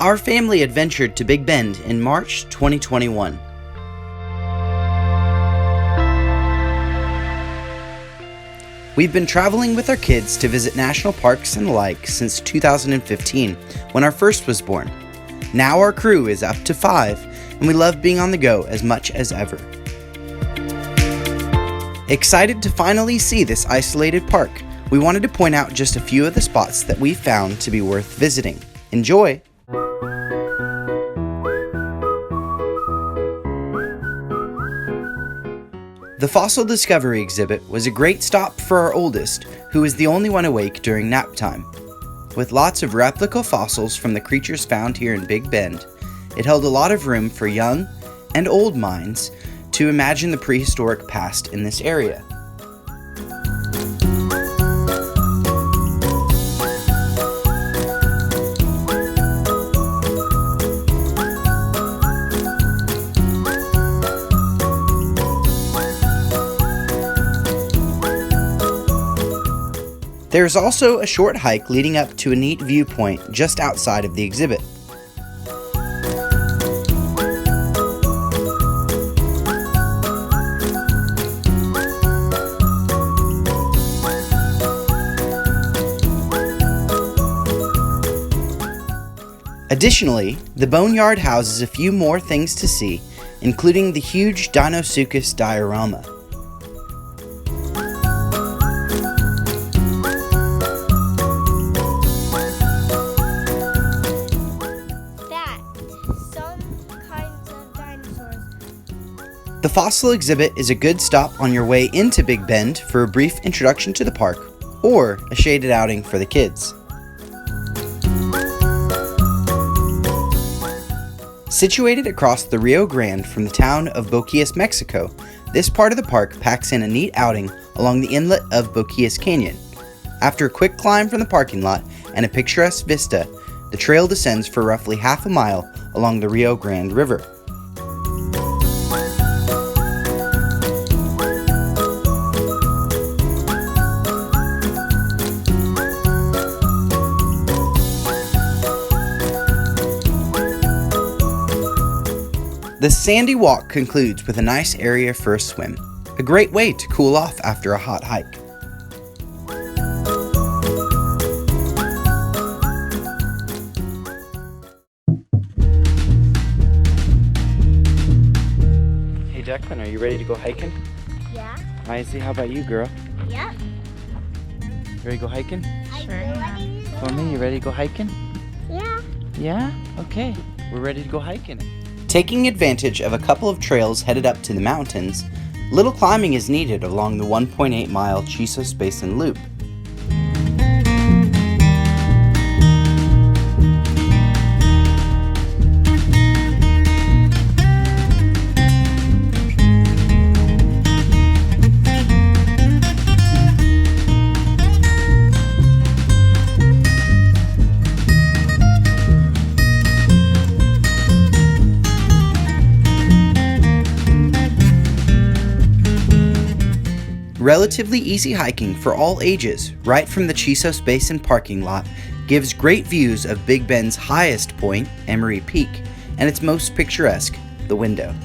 our family adventured to Big Bend in March 2021. We've been traveling with our kids to visit national parks and the like since 2015, when our first was born. Now our crew is up to 5, and we love being on the go as much as ever. Excited to finally see this isolated park, we wanted to point out just a few of the spots that we found to be worth visiting. Enjoy! The Fossil Discovery exhibit was a great stop for our oldest, who was the only one awake during nap time. With lots of replica fossils from the creatures found here in Big Bend, it held a lot of room for young and old minds to imagine the prehistoric past in this area. There's also a short hike leading up to a neat viewpoint just outside of the exhibit. Additionally, the boneyard houses a few more things to see, including the huge Deinosuchus diorama. The fossil exhibit is a good stop on your way into Big Bend for a brief introduction to the park, or a shaded outing for the kids. Situated across the Rio Grande from the town of Boquillas, Mexico, this part of the park packs in a neat outing along the inlet of Boquillas Canyon. After a quick climb from the parking lot and a picturesque vista, the trail descends for roughly half a mile along the Rio Grande River. The sandy walk concludes with a nice area for a swim, a great way to cool off after a hot hike. Hey Declan, are you ready to go hiking? Yeah. Izzy, how about you, girl? Yeah. You ready to go hiking? Sure. Mommy, you ready to go hiking? Yeah. Yeah? Okay, we're ready to go hiking. Taking advantage of a couple of trails headed up to the mountains, little climbing is needed along the 1.8-mile Chisos Basin loop. Relatively easy hiking for all ages, right from the Chisos Basin parking lot, gives great views of Big Bend's highest point, Emery Peak, and its most picturesque, the window.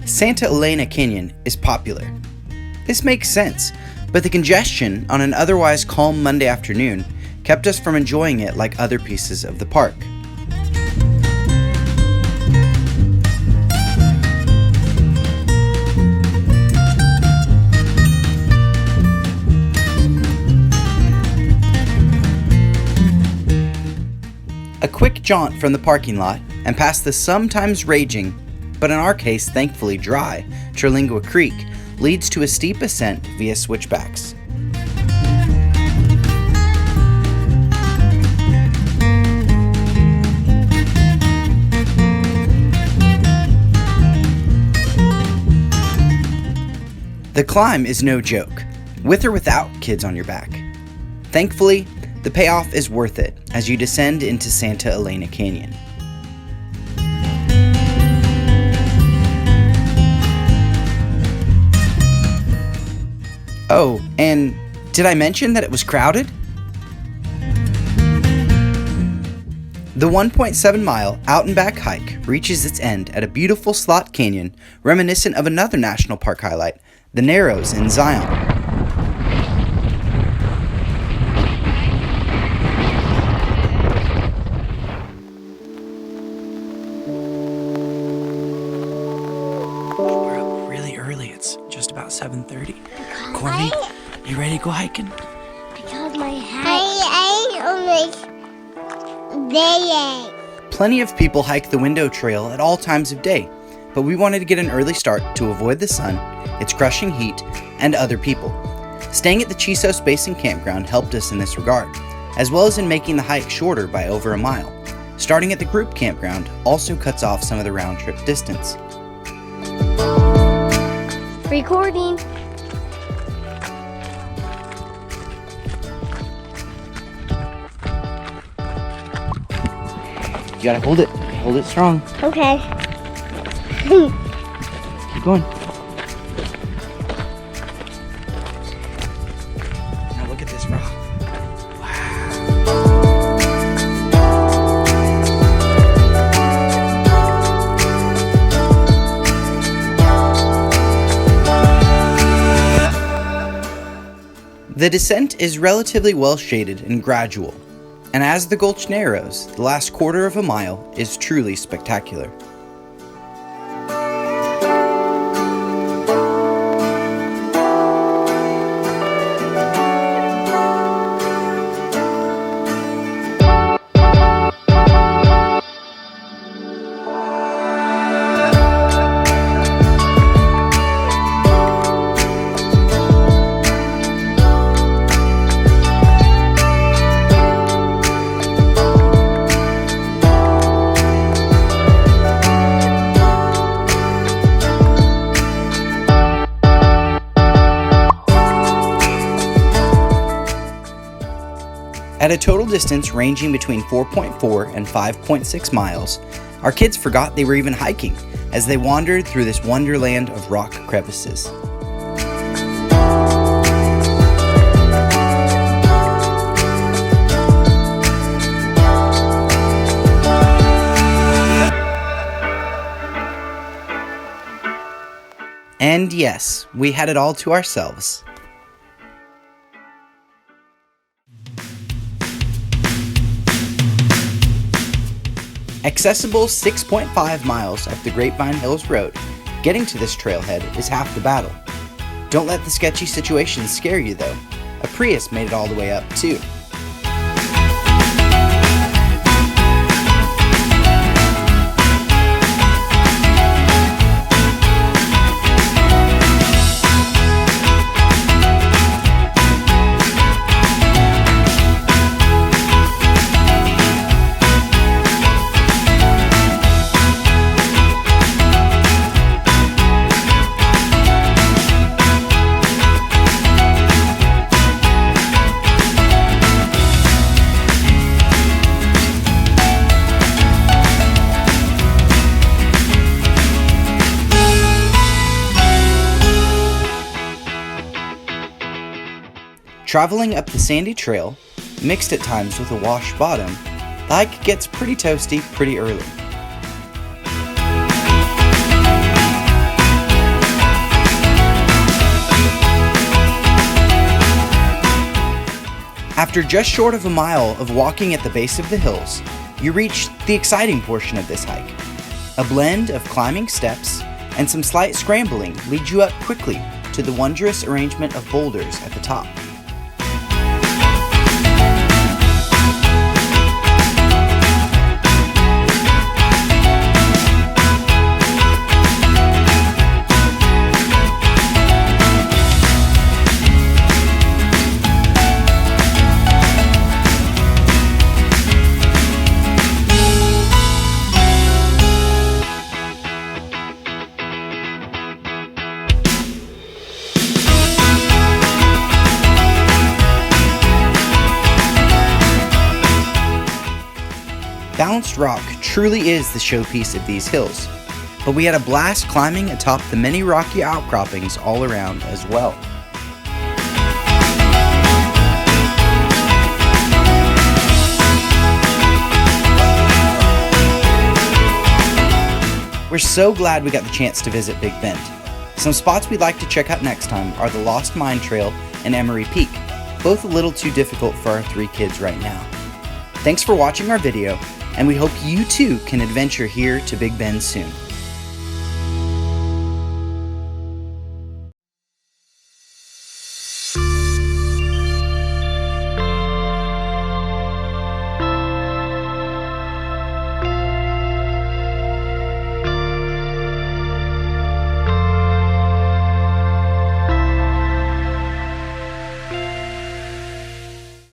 Santa Elena Canyon is popular. This makes sense, but the congestion on an otherwise calm Monday afternoon kept us from enjoying it like other pieces of the park. A quick jaunt from the parking lot and past the sometimes raging, but in our case thankfully dry, Terlingua Creek leads to a steep ascent via switchbacks. The climb is no joke, with or without kids on your back. Thankfully, the payoff is worth it as you descend into Santa Elena Canyon. Oh, and did I mention that it was crowded? The 1.7-mile out-and-back hike reaches its end at a beautiful slot canyon reminiscent of another national park highlight, the Narrows in Zion. We're up really early. It's just about 7:30. Courtney, you ready to go hiking? Because my hat. I almost day. Plenty of people hike the Window Trail at all times of day, but we wanted to get an early start to avoid the sun, its crushing heat, and other people. Staying at the Chisos Basin campground helped us in this regard, as well as in making the hike shorter by over a mile. Starting at the group campground also cuts off some of the round-trip distance. Recording. You gotta hold it strong. Okay. Keep going. Now look at this rock. The descent is relatively well shaded and gradual, and as the gulch narrows, the last quarter of a mile is truly spectacular. At a total distance ranging between 4.4 and 5.6 miles, our kids forgot they were even hiking as they wandered through this wonderland of rock crevices. And yes, we had it all to ourselves. Accessible 6.5 miles up the Grapevine Hills Road, getting to this trailhead is half the battle. Don't let the sketchy situations scare you though. A Prius made it all the way up too. Traveling up the sandy trail, mixed at times with a wash bottom, the hike gets pretty toasty pretty early. After just short of a mile of walking at the base of the hills, you reach the exciting portion of this hike. A blend of climbing steps and some slight scrambling lead you up quickly to the wondrous arrangement of boulders at the top. Balanced rock truly is the showpiece of these hills, but we had a blast climbing atop the many rocky outcroppings all around as well. We're so glad we got the chance to visit Big Bend. Some spots we'd like to check out next time are the Lost Mine Trail and Emery Peak, both a little too difficult for our 3 kids right now. Thanks for watching our video, and we hope you too can adventure here to Big Bend soon.